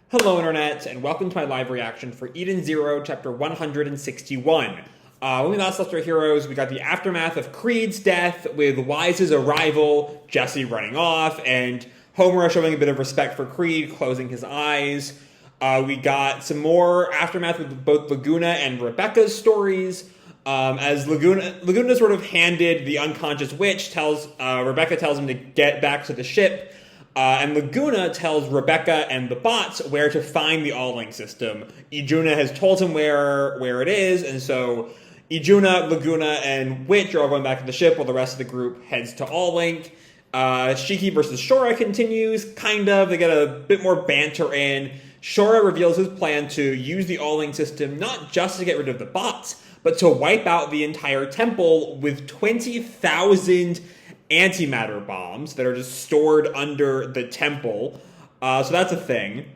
Hello, Internet, and welcome to my live reaction for Eden Zero, Chapter 161. When we last left our heroes, we got the aftermath of Creed's death, with Wise's arrival, Jesse running off, and Homer showing a bit of respect for Creed, closing his eyes. We got some more aftermath with both Laguna and Rebecca's stories. As Laguna sort of handed the unconscious witch, Rebecca tells him to get back to the ship. And Laguna tells Rebecca and the bots where to find the All-Link system. Ijuna has told him where it is, and so Ijuna, Laguna, and Witch are all going back to the ship while the rest of the group heads to All-Link. Shiki versus Shora continues, kind of. They get a bit more banter in. Shora reveals his plan to use the All-Link system not just to get rid of the bots, but to wipe out the entire temple with 20,000 antimatter bombs that are just stored under the temple. So that's a thing.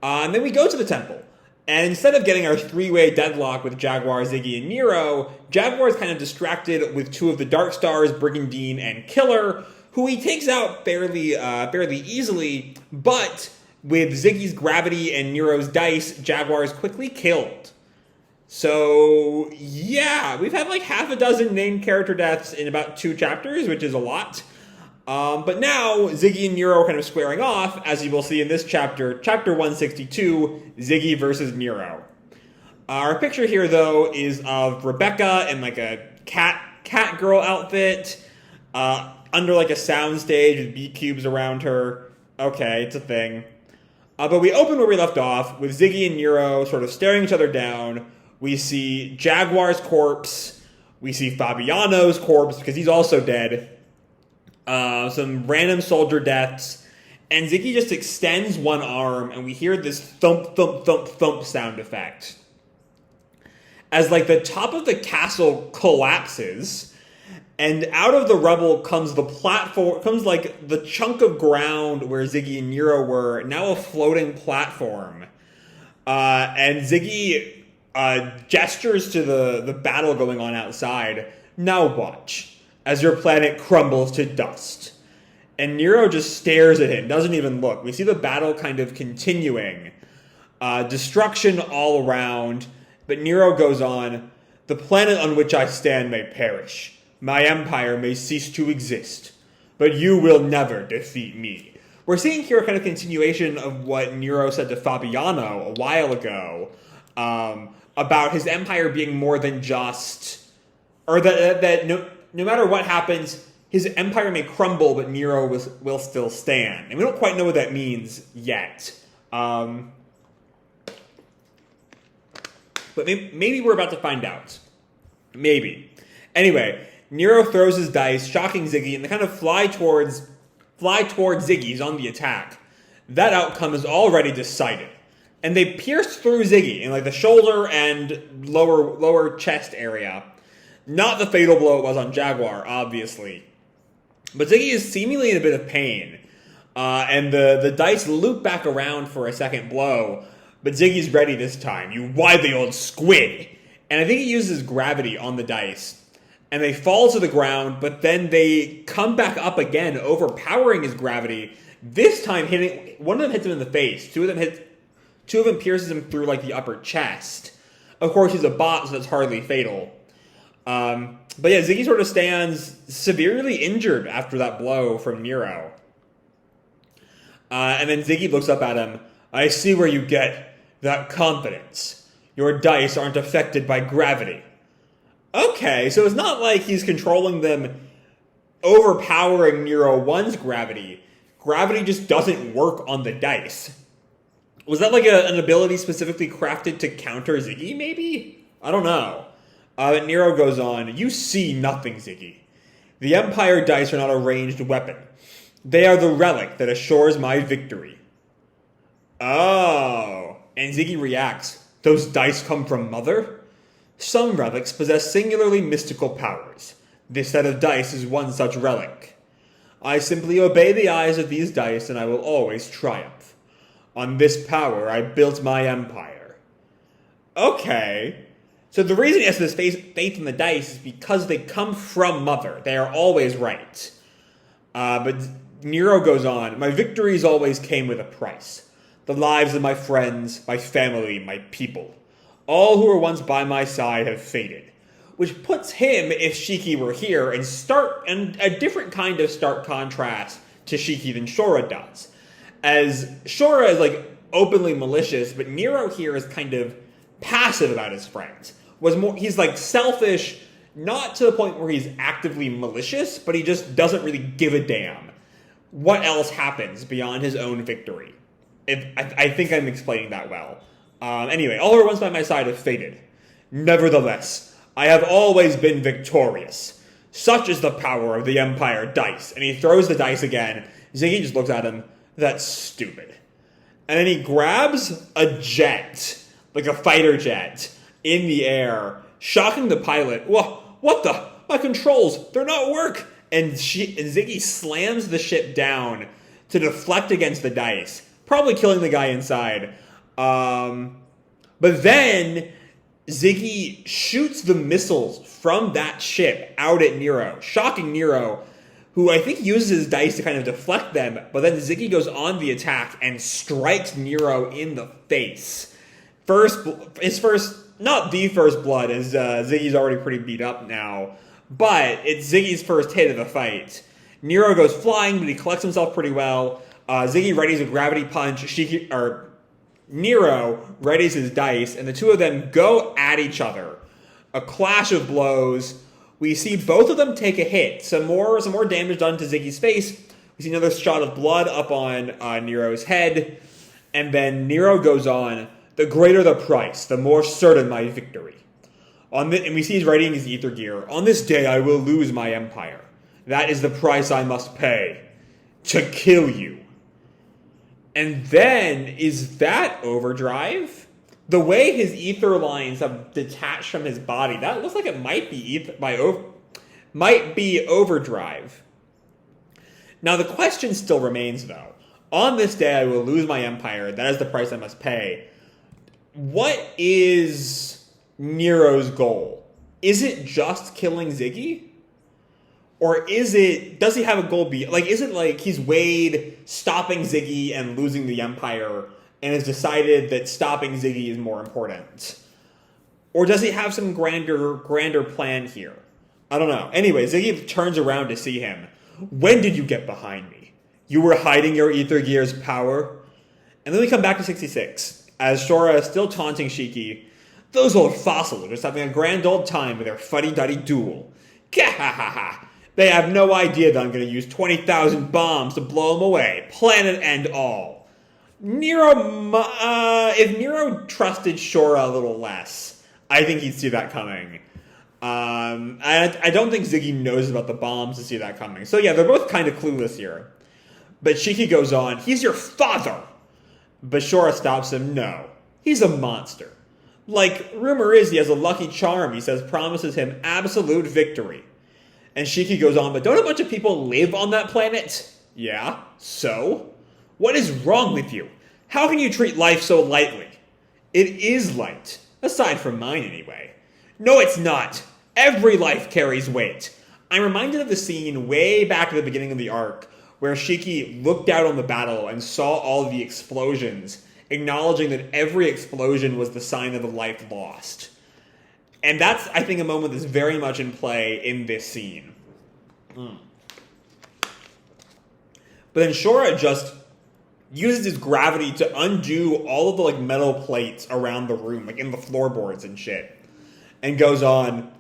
And then we go to the temple. And instead of getting our three-way deadlock with Jaguar, Ziggy, and Nero, Jaguar is kind of distracted with two of the Dark Stars, Brigandine and Killer, who he takes out fairly easily, but with Ziggy's gravity and Nero's dice, Jaguar is quickly killed. So, yeah, we've had like half a dozen named character deaths in about 2 chapters, which is a lot. But now, Ziggy and Nero are kind of squaring off, as you will see in this chapter, Chapter 162, Ziggy versus Nero. Our picture here, though, is of Rebecca in like a cat girl outfit, under like a soundstage with beat cubes around her. Okay, it's a thing. But we open where we left off, with Ziggy and Nero sort of staring each other down. We see Jaguar's corpse. We see Fabiano's corpse, because he's also dead. Some random soldier deaths. And Ziggy just extends one arm, and we hear this thump, thump, thump, thump sound effect. As, like, the top of the castle collapses, and out of the rubble comes the platform, comes, like, the chunk of ground where Ziggy and Nero were, now a floating platform. And Ziggy gestures to the battle going on outside. Now watch, as your planet crumbles to dust. And Nero just stares at him, doesn't even look. We see the battle kind of continuing. Destruction all around. But Nero goes on, the planet on which I stand may perish. My empire may cease to exist. But you will never defeat me. We're seeing here a kind of continuation of what Nero said to Fabiano a while ago. About his empire being more than just, or that no matter what happens, his empire may crumble, but Nero will still stand. And we don't quite know what that means yet. But maybe we're about to find out. Maybe. Anyway, Nero throws his dice, shocking Ziggy, and they kind of fly towards Ziggy. He's on the attack. That outcome is already decided. And they pierce through Ziggy in like the shoulder and lower chest area. Not the fatal blow it was on Jaguar, obviously. But Ziggy is seemingly in a bit of pain. And the dice loop back around for a second blow. But Ziggy's ready this time. You wily old squid! And I think he uses gravity on the dice. And they fall to the ground, but then they come back up again, overpowering his gravity. This time one of them hits him in the face. Two of them pierces him through, like, the upper chest. Of course, he's a bot, so that's hardly fatal. But yeah, Ziggy sort of stands severely injured after that blow from Nero. And then Ziggy looks up at him. I see where you get that confidence. Your dice aren't affected by gravity. Okay, so it's not like he's controlling them, overpowering Nero 1's gravity. Gravity just doesn't work on the dice. Was that like an ability specifically crafted to counter Ziggy, maybe? I don't know. But Nero goes on, you see nothing, Ziggy. The Empire dice are not a ranged weapon. They are the relic that assures my victory. Oh. And Ziggy reacts, those dice come from Mother? Some relics possess singularly mystical powers. This set of dice is one such relic. I simply obey the eyes of these dice and I will always triumph. On this power, I built my empire. Okay. So the reason he has this faith in the dice is because they come from Mother. They are always right. But Nero goes on, my victories always came with a price. the lives of my friends, my family, my people. All who were once by my side have faded. Which puts him, if Shiki were here, in a different kind of stark contrast to Shiki than Shora does. As Shora is like openly malicious, but Nero here is kind of passive about his friends. He's like selfish, not to the point where he's actively malicious, but he just doesn't really give a damn what else happens beyond his own victory. I think I'm explaining that well. Anyway, all who were once by my side have faded. Nevertheless, I have always been victorious. Such is the power of the Empire dice. And he throws the dice again. Ziggy just looks at him. That's stupid. And then he grabs a jet, like a fighter jet, in the air, shocking the pilot. Whoa, what the? My controls, they're not work. And Ziggy slams the ship down to deflect against the dice, probably killing the guy inside. But then Ziggy shoots the missiles from that ship out at Nero, shocking Nero, who I think uses his dice to kind of deflect them, but then Ziggy goes on the attack and strikes Nero in the face. Not the first blood, as Ziggy's already pretty beat up now, but it's Ziggy's first hit of the fight. Nero goes flying, but he collects himself pretty well. Ziggy readies a gravity punch. Nero readies his dice, and the two of them go at each other. A clash of blows. We see both of them take a hit. Some more damage done to Ziggy's face. We see another shot of blood up on Nero's head. And then Nero goes on, the greater the price, the more certain my victory. And we see he's writing his ether gear. On this day I will lose my empire. That is the price I must pay. To kill you. And then, is that overdrive? The way his ether lines have detached from his body, that looks like it might be overdrive. Now the question still remains though. On this day I will lose my empire, that is the price I must pay. What is Nero's goal? Is it just killing Ziggy? Or does he have a goal is it like he's weighed stopping Ziggy and losing the empire and has decided that stopping Ziggy is more important? Or does he have some grander plan here? I don't know. Anyway, Ziggy turns around to see him. When did you get behind me? You were hiding your ether gear's power? And then we come back to 66, as Shora is still taunting Shiki. Those old fossils are just having a grand old time with their fuddy-duddy duel. Gah-ha-ha-ha. They have no idea that I'm going to use 20,000 bombs to blow them away, planet and all. If Nero trusted Shora a little less, I think he'd see that coming. I don't think Ziggy knows about the bombs to see that coming. So yeah, they're both kind of clueless here. But Shiki goes on, he's your father! But Shora stops him, no, he's a monster. Like, rumor is he has a lucky charm, he says, promises him absolute victory. And Shiki goes on, but don't a bunch of people live on that planet? Yeah, so? What is wrong with you? How can you treat life so lightly? It is light. Aside from mine, anyway. No, it's not. Every life carries weight. I'm reminded of the scene way back at the beginning of the arc, where Shiki looked out on the battle and saw all the explosions, acknowledging that every explosion was the sign of a life lost. And that's, I think, a moment that's very much in play in this scene. But then Shora just uses his gravity to undo all of the metal plates around the room, in the floorboards and shit. And goes on,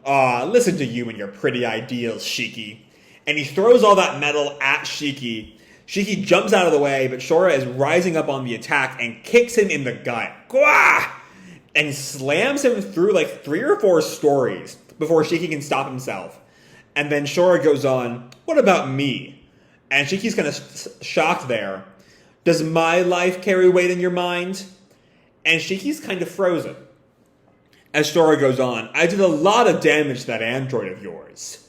listen to you and your pretty ideals, Shiki. And he throws all that metal at Shiki. Shiki jumps out of the way, but Shora is rising up on the attack and kicks him in the gut. Gwah! And slams him through 3 or 4 stories before Shiki can stop himself. And then Shora goes on, what about me? And Shiki's kind of shocked there. Does my life carry weight in your mind? And Shiki's kind of frozen. As Shora goes on, I did a lot of damage to that android of yours.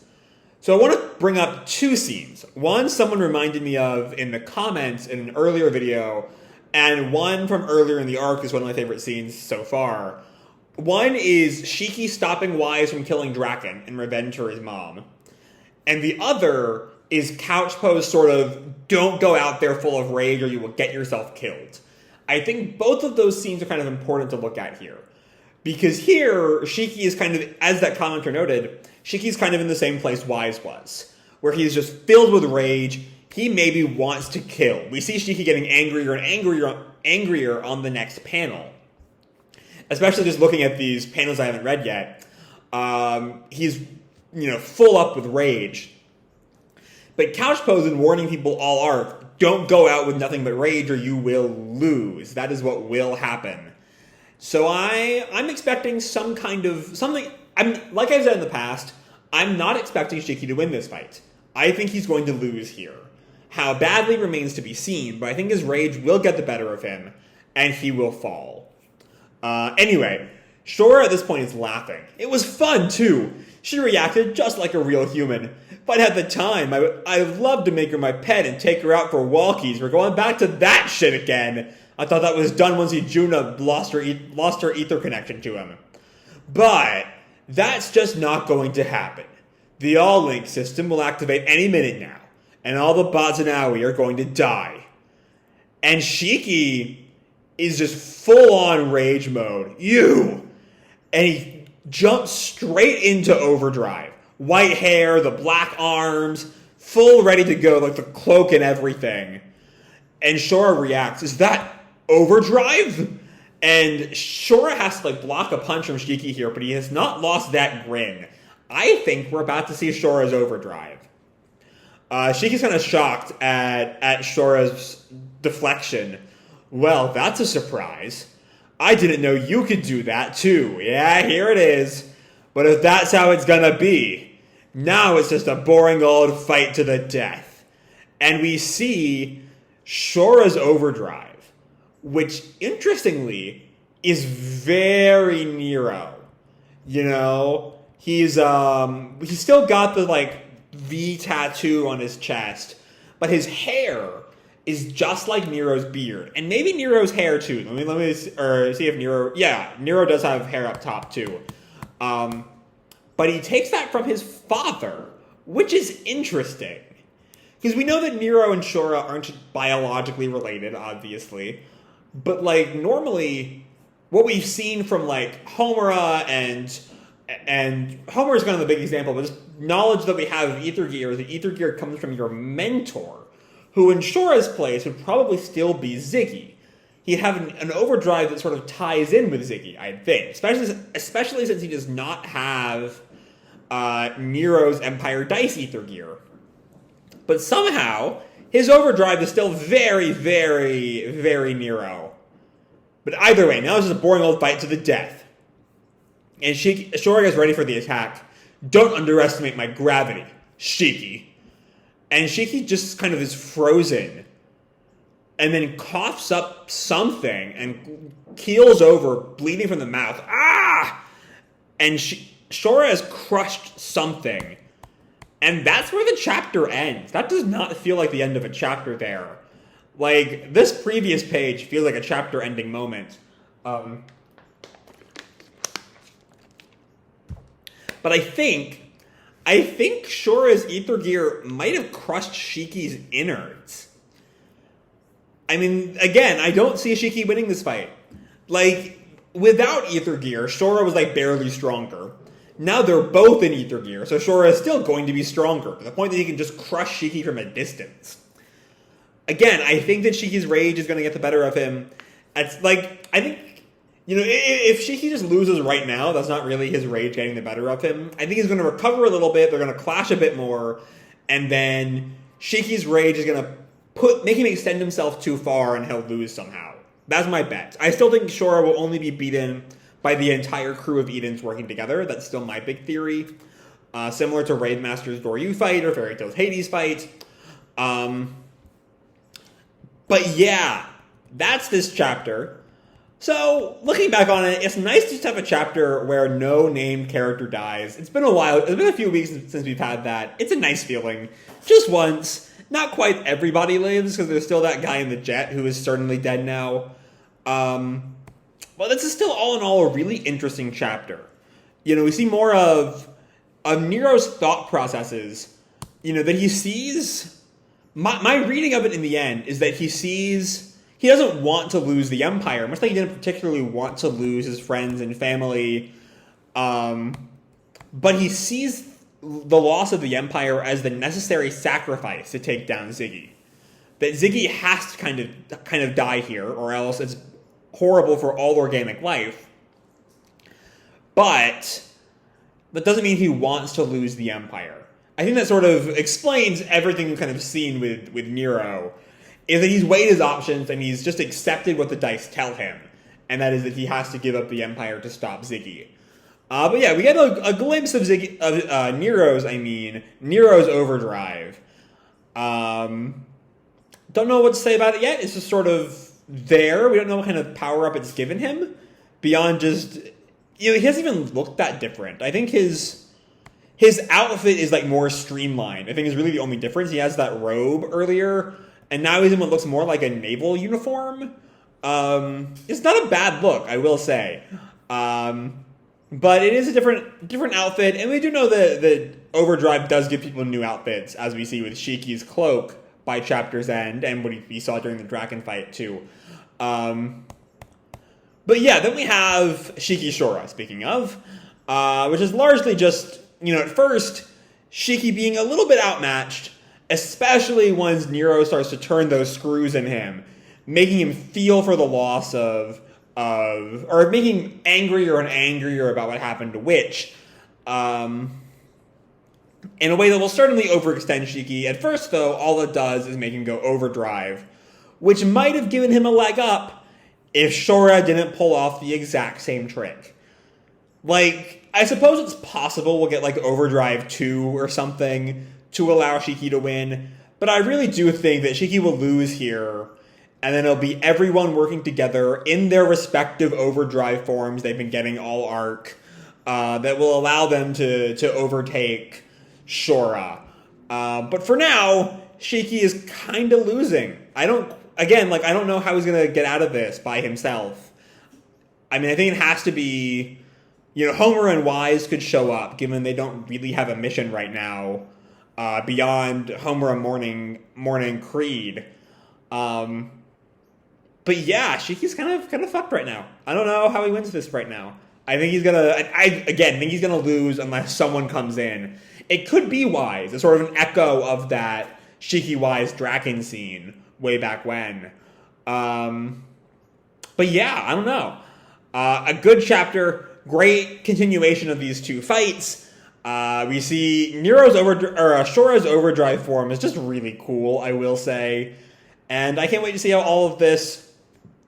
So I want to bring up 2 scenes. One someone reminded me of in the comments in an earlier video, and one from earlier in the arc is one of my favorite scenes so far. One is Shiki stopping Wise from killing Draken in revenge for his mom. And the other is Couch Poe's sort of, don't go out there full of rage or you will get yourself killed. I think both of those scenes are kind of important to look at here. Because here, Shiki is kind of, as that commenter noted, Shiki's kind of in the same place Wise was, where he's just filled with rage. He maybe wants to kill. We see Shiki getting angrier and angrier on the next panel. Especially just looking at these panels I haven't read yet. He's, full up with rage. But Couch Pose and warning people all arc, don't go out with nothing but rage or you will lose. That is what will happen. So I'm expecting some kind of something. Like I've said in the past, I'm not expecting Shiki to win this fight. I think he's going to lose here. How badly remains to be seen, but I think his rage will get the better of him, and he will fall. Anyway, Shora at this point is laughing. It was fun, too. She reacted just like a real human. But at the time, I'd love to make her my pet and take her out for walkies. We're going back to that shit again. I thought that was done once Ijuna lost her ether connection to him. But that's just not going to happen. The All-Link system will activate any minute now, and all the bots in Aoi are going to die. And Shiki is just full-on rage mode. And he jumps straight into overdrive. White hair, the black arms, full ready to go, like the cloak and everything. And Shora reacts, is that overdrive? And Shora has to block a punch from Shiki here, but he has not lost that grin. I think we're about to see Shora's overdrive. Shiki's kind of shocked at Shora's deflection. Well, that's a surprise. I didn't know you could do that too. Yeah, here it is. But if that's how it's gonna be, now it's just a boring old fight to the death. And we see Shora's overdrive, which, interestingly, is very Nero. He's still got the, V tattoo on his chest, but his hair is just like Nero's beard. And maybe Nero's hair, too. Let me see if Nero... Yeah, Nero does have hair up top, too. But he takes that from his father, which is interesting. Because we know that Nero and Shora aren't biologically related, obviously. But, normally, what we've seen from, Homura and Homer is kind of the big example, but just knowledge that we have of Ether Gear is that Ether Gear comes from your mentor, who in Shora's place would probably still be Ziggy. He'd have an overdrive that sort of ties in with Ziggy, I think. Especially since he does not have Nero's Empire Dice Ether Gear. But somehow, his overdrive is still very, very, very Nero. But either way, now it's just a boring old fight to the death. And Shora gets ready for the attack. Don't underestimate my gravity, Shiki. And Shiki just kind of is frozen. And then coughs up something and keels over, bleeding from the mouth. Ah! And Shora has crushed something. And that's where the chapter ends. That does not feel like the end of a chapter there. This previous page feels like a chapter-ending moment. But I think Shora's Ether Gear might have crushed Shiki's innards. I mean, again, I don't see Shiki winning this fight. Without Ether Gear, Shora was, barely stronger. Now they're both in Ether Gear, so Shora is still going to be stronger, to the point that he can just crush Shiki from a distance. Again, I think that Shiki's rage is going to get the better of him. I think... if Shiki just loses right now, that's not really his rage getting the better of him. I think he's going to recover a little bit, they're going to clash a bit more, and then Shiki's rage is going to make him extend himself too far and he'll lose somehow. That's my bet. I still think Shora will only be beaten by the entire crew of Edens working together. That's still my big theory. Similar to Raidmaster's Doryu fight or Fairy Tail's Hades fight. But yeah, that's this chapter. So, looking back on it, it's nice to just have a chapter where no named character dies. It's been a while. It's been a few weeks since we've had that. It's a nice feeling. Just once. Not quite everybody lives, because there's still that guy in the jet who is certainly dead now. But this is still, all in all, a really interesting chapter. We see more of Nero's thought processes, that he sees... My reading of it in the end is that he he doesn't want to lose the Empire, much like he didn't particularly want to lose his friends and family. But he sees the loss of the Empire as the necessary sacrifice to take down Ziggy. That Ziggy has to kind of die here, or else it's horrible for all organic life. But that doesn't mean he wants to lose the Empire. I think that sort of explains everything we've kind of seen with Nero, is that he's weighed his options and he's just accepted what the dice tell him, and that is that he has to give up the Empire to stop Ziggy. But yeah, we get a glimpse of Nero's overdrive. Don't know what to say about it yet. It's just sort of there. We don't know what kind of power-up it's given him, beyond just, he doesn't even look that different. I think his outfit is like more streamlined. I think is really the only difference. He has that robe earlier, and now he's in what looks more like a naval uniform. It's not a bad look, I will say. But it is a different outfit, and we do know that Overdrive does give people new outfits, as we see with Shiki's cloak by chapter's end, and what we saw during the Draken fight too. But yeah, then we have Shiki Shora, speaking of, which is largely just, at first, Shiki being a little bit outmatched, especially once Nero starts to turn those screws in him, making him feel for the loss or making him angrier and angrier about what happened to Witch, in a way that will certainly overextend Shiki. At first, though, all it does is make him go overdrive, which might have given him a leg up if Shora didn't pull off the exact same trick. Like, I suppose it's possible we'll get, like, Overdrive 2 or something to allow Shiki to win, but I really do think that Shiki will lose here, and then it'll be everyone working together in their respective Overdrive forms they've been getting all arc, that will allow them to overtake Shora. But for now, Shiki is kind of losing. I don't know how he's going to get out of this by himself. I mean, I think it has to be, Homer and Wise could show up, given they don't really have a mission right now, beyond Homer and Morning Creed. But yeah, Shiki's kind of fucked right now. I don't know how he wins this right now. I think he's gonna. I think he's gonna lose unless someone comes in. It could be Wise. It's sort of an echo of that Shiki Wise Draken scene way back when. But yeah, I don't know. A good chapter, great continuation of these two fights. We see Shora's overdrive form is just really cool, I will say. And I can't wait to see how all of this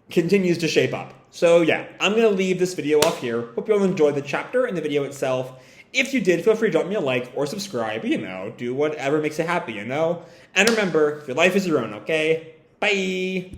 continues to shape up. So yeah, I'm going to leave this video off here. Hope you all enjoyed the chapter and the video itself. If you did, feel free to drop me a like or subscribe, do whatever makes you happy, And remember, your life is your own, okay? Bye!